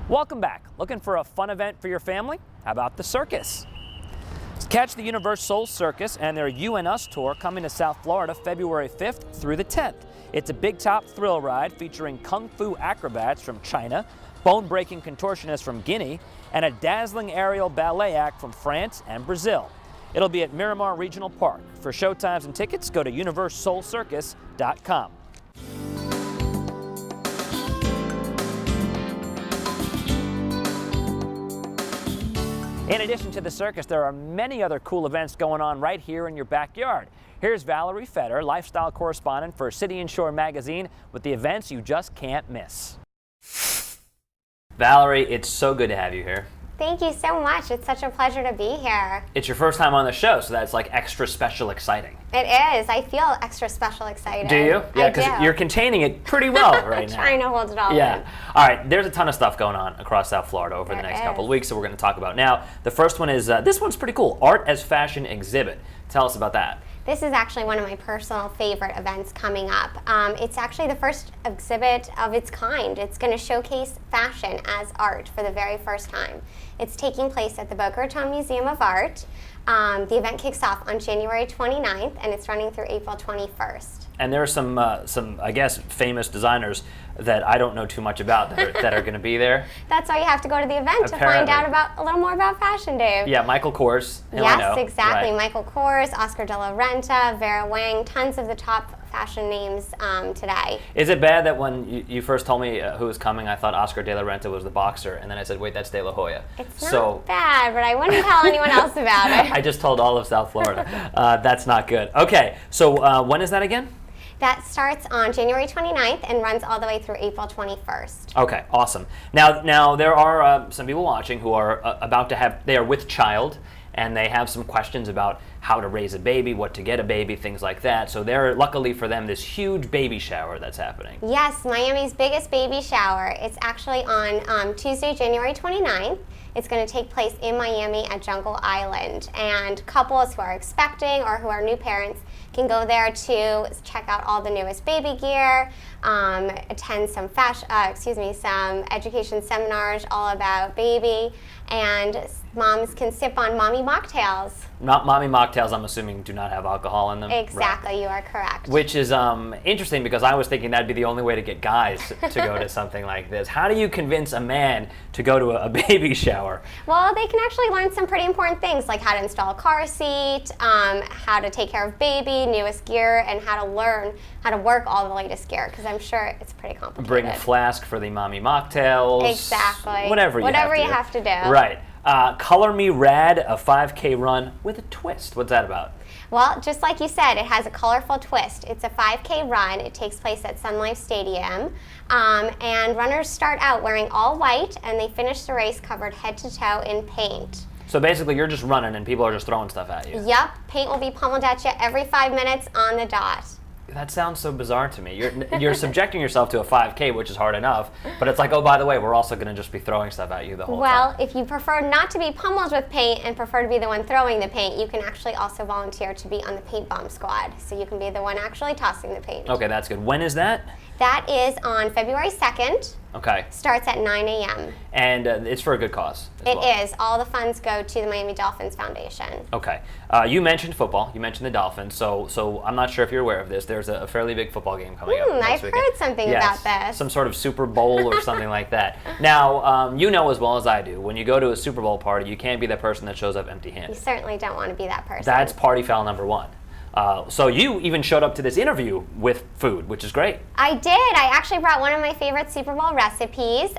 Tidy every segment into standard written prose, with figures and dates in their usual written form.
Welcome back. Looking for a fun event for your family? How about the circus? Catch the Universe Soul Circus and their You and Us tour coming to South Florida February 5th through the 10th. It's a big top thrill ride featuring kung fu acrobats from China, bone-breaking contortionists from Guinea, and a dazzling aerial ballet act from France and Brazil. It'll be at Miramar Regional Park. For showtimes and tickets, go to universesoulcircus.com. In addition to the circus, there are many other cool events going on right here in your backyard. Here's Valerie Fetter, lifestyle correspondent for City and Shore magazine, with the events you just can't miss. Valerie, it's so good to have you here. Thank you so much. It's such a pleasure to be here. It's your first time on the show, so that's like extra special exciting. It is. I feel extra special excited. Do you? Yeah, because you're containing it pretty well right now. Trying to hold it all in. Yeah. All right, there's a ton of stuff going on across South Florida over the next couple of weeks that we're going to talk about. Now, the first one is, this one's pretty cool, Art as Fashion Exhibit. Tell us about that. This is actually one of my personal favorite events coming up. It's actually the first exhibit of its kind. It's going to showcase fashion as art for the very first time. It's taking place at the Boca Raton Museum of Art. The event kicks off on January 29th, and it's running through April 21st. And there are some, I guess, famous designers that I don't know too much about that are going to be there. That's why you have to go to the event to find out a little more about fashion, Dave. Yeah, Michael Kors. Yes, exactly. Right. Michael Kors, Oscar de la Renta, Vera Wang, tons of the top fashion names today. Is it bad that when you first told me who was coming, I thought Oscar de la Renta was the boxer, and then I said, wait, that's De La Hoya? It's not bad, but I wouldn't tell anyone else about it. I just told all of South Florida. That's not good. Okay, so when is that again? That starts on January 29th and runs all the way through April 21st. Okay, awesome. Now there are some people watching who are they are with child, and they have some questions about how to raise a baby, what to get a baby, things like that. So luckily for them, this huge baby shower that's happening. Yes, Miami's biggest baby shower. It's actually on Tuesday, January 29th. It's going to take place in Miami at Jungle Island. And couples who are expecting or who are new parents can go there to check out all the newest baby gear, attend some some education seminars all about baby, and moms can sip on mommy mocktails. Mommy mocktails, I'm assuming, do not have alcohol in them? Exactly, right. You are correct. Which is interesting, because I was thinking that'd be the only way to get guys to go to something like this. How do you convince a man to go to a baby shower? Well, they can actually learn some pretty important things, like how to install a car seat, how to take care of baby, newest gear, and how to learn how to work all the latest gear, because I'm sure it's pretty complicated. Bring a flask for the mommy mocktails. Exactly. Whatever you have to do. Right. Color Me Rad, a 5K run with a twist. What's that about? Well, just like you said, it has a colorful twist. It's a 5K run. It takes place at Sun Life Stadium. And runners start out wearing all white, and they finish the race covered head to toe in paint. So basically, you're just running, and people are just throwing stuff at you. Yep. Paint will be pummeled at you every 5 minutes on the dot. That sounds so bizarre to me. You're subjecting yourself to a 5K, which is hard enough, but it's like, oh, by the way, we're also going to just be throwing stuff at you the whole time. Well, if you prefer not to be pummeled with paint and prefer to be the one throwing the paint, you can actually also volunteer to be on the paint bomb squad, so you can be the one actually tossing the paint. Okay, that's good. When is that? That is on February 2nd. Okay. Starts at 9 a.m. And it's for a good cause. It is. All the funds go to the Miami Dolphins Foundation. Okay. You mentioned football. You mentioned the Dolphins. So I'm not sure if you're aware of this. There's a fairly big football game coming up next weekend. I've heard something about this. Some sort of Super Bowl or something like that. Now, you know as well as I do, when you go to a Super Bowl party, you can't be the person that shows up empty-handed. You certainly don't want to be that person. That's party foul number one. So you even showed up to this interview with food, which is great. I did. I actually brought one of my favorite Super Bowl recipes.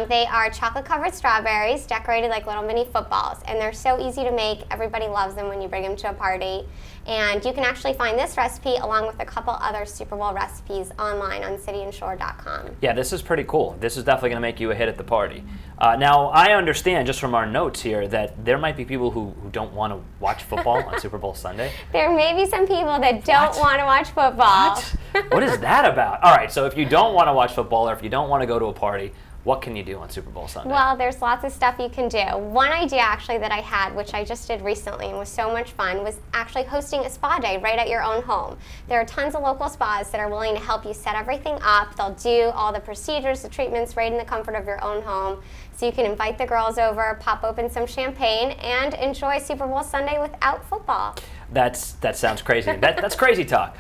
They are chocolate-covered strawberries decorated like little mini footballs, and they're so easy to make. Everybody loves them when you bring them to a party. And you can actually find this recipe along with a couple other Super Bowl recipes online on cityandshore.com. Yeah, this is pretty cool. This is definitely going to make you a hit at the party. Now, I understand just from our notes here that there might be people who don't want to watch football on Super Bowl Sunday. There may be some people that don't want to watch football. What? What is that about? All right, so if you don't want to watch football or if you don't want to go to a party, What can you do on Super Bowl Sunday? Well, there's lots of stuff you can do. One idea actually that I had, which I just did recently and was so much fun, was actually hosting a spa day right at your own home. There are tons of local spas that are willing to help you set everything up. They'll do all the procedures, the treatments right in the comfort of your own home. So you can invite the girls over, pop open some champagne, and enjoy Super Bowl Sunday without football. That sounds crazy. That's crazy talk.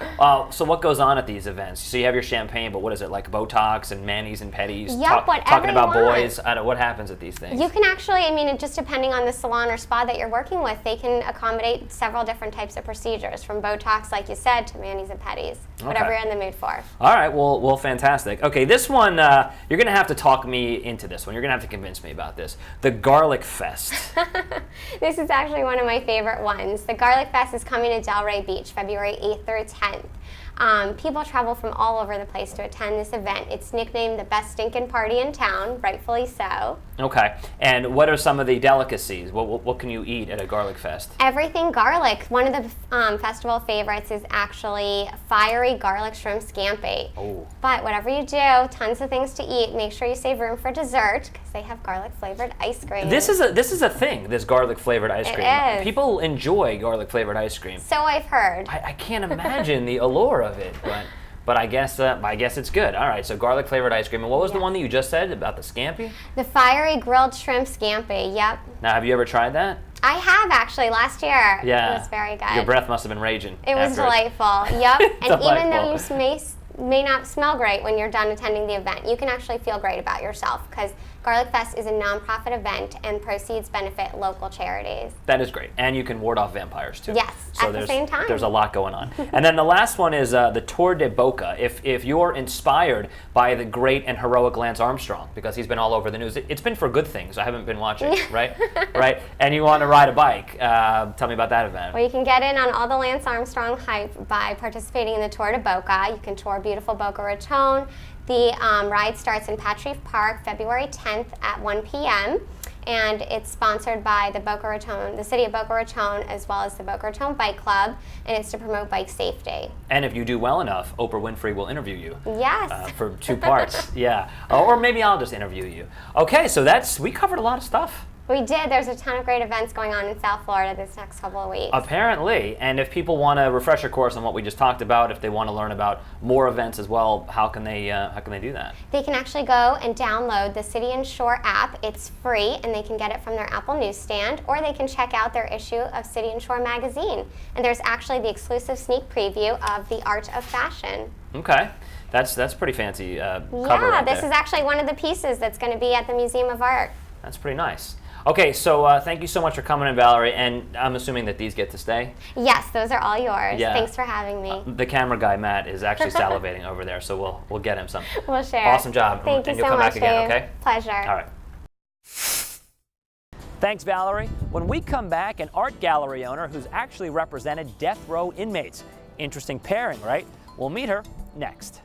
So what goes on at these events? So you have your champagne, but what is it, like Botox and manis and petties? Yep, whatever talking about you want. boys. I don't, what happens at these things? You can actually, I mean, just depending on the salon or spa that you're working with, they can accommodate several different types of procedures, from Botox, like you said, to manis and petties, whatever you're in the mood for. All right, well, fantastic. Okay, this one, you're going to have to talk me into this one. You're going to have to convince me about this. The Garlic Fest. This is actually one of my favorite ones. The Garlic Fest is coming to Delray Beach, February 8th through 10th. People travel from all over the place to attend this event. It's nicknamed the best stinkin' party in town, rightfully so. Okay, and what are some of the delicacies? What can you eat at a Garlic Fest? Everything garlic. One of the festival favorites is actually fiery garlic shrimp scampi. Oh. But whatever you do, tons of things to eat. Make sure you save room for dessert because they have garlic flavored ice cream. This is a thing, this garlic flavored ice cream. It is. People enjoy garlic flavored ice cream. So I've heard. I can't imagine the allure of it, but I guess it's good. All right, so garlic flavored ice cream. And what was the one that you just said about the scampi? The fiery grilled shrimp scampi. Yep. Now, have you ever tried that? I have actually last year. Yeah. It was very good. Your breath must have been raging. It was after delightful. Yep. And even though Delightful. you may not smell great when you're done attending the event, you can actually feel great about yourself because Garlic Fest is a nonprofit event and proceeds benefit local charities. That is great. And you can ward off vampires too. Yes, So at the same time. There's a lot going on. And then the last one is the Tour de Boca. If you're inspired by the great and heroic Lance Armstrong, because he's been all over the news, it's been for good things. I haven't been watching, right? Right? And you want to ride a bike. Tell me about that event. Well, you can get in on all the Lance Armstrong hype by participating in the Tour de Boca. You can tour beautiful Boca Raton. The ride starts in Patrice Park, February 10th at 1 p.m. And it's sponsored by the City of Boca Raton, as well as the Boca Raton Bike Club, and it's to promote bike safety. And if you do well enough, Oprah Winfrey will interview you. Yes. For 2 parts, yeah. Or maybe I'll just interview you. Okay, so we covered a lot of stuff. We did. There's a ton of great events going on in South Florida this next couple of weeks. Apparently, and if people want to refresh their course on what we just talked about, if they want to learn about more events as well, how can they do that? They can actually go and download the City and Shore app. It's free, and they can get it from their Apple newsstand, or they can check out their issue of City and Shore magazine. And there's actually the exclusive sneak preview of The Art of Fashion. Okay. That's pretty fancy cover Yeah, right this there. is actually one of the pieces that's going to be at the Museum of Art. That's pretty nice. Okay, so thank you so much for coming in, Valerie, and I'm assuming that these get to stay? Yes, those are all yours. Yeah. Thanks for having me. The camera guy, Matt, is actually salivating over there, so we'll get him some. We'll share. Awesome job. Thank and you you'll so come much, back again, Dave. okay? Pleasure. All right. Thanks, Valerie. When we come back, an art gallery owner who's actually represented death row inmates. Interesting pairing, right? We'll meet her next.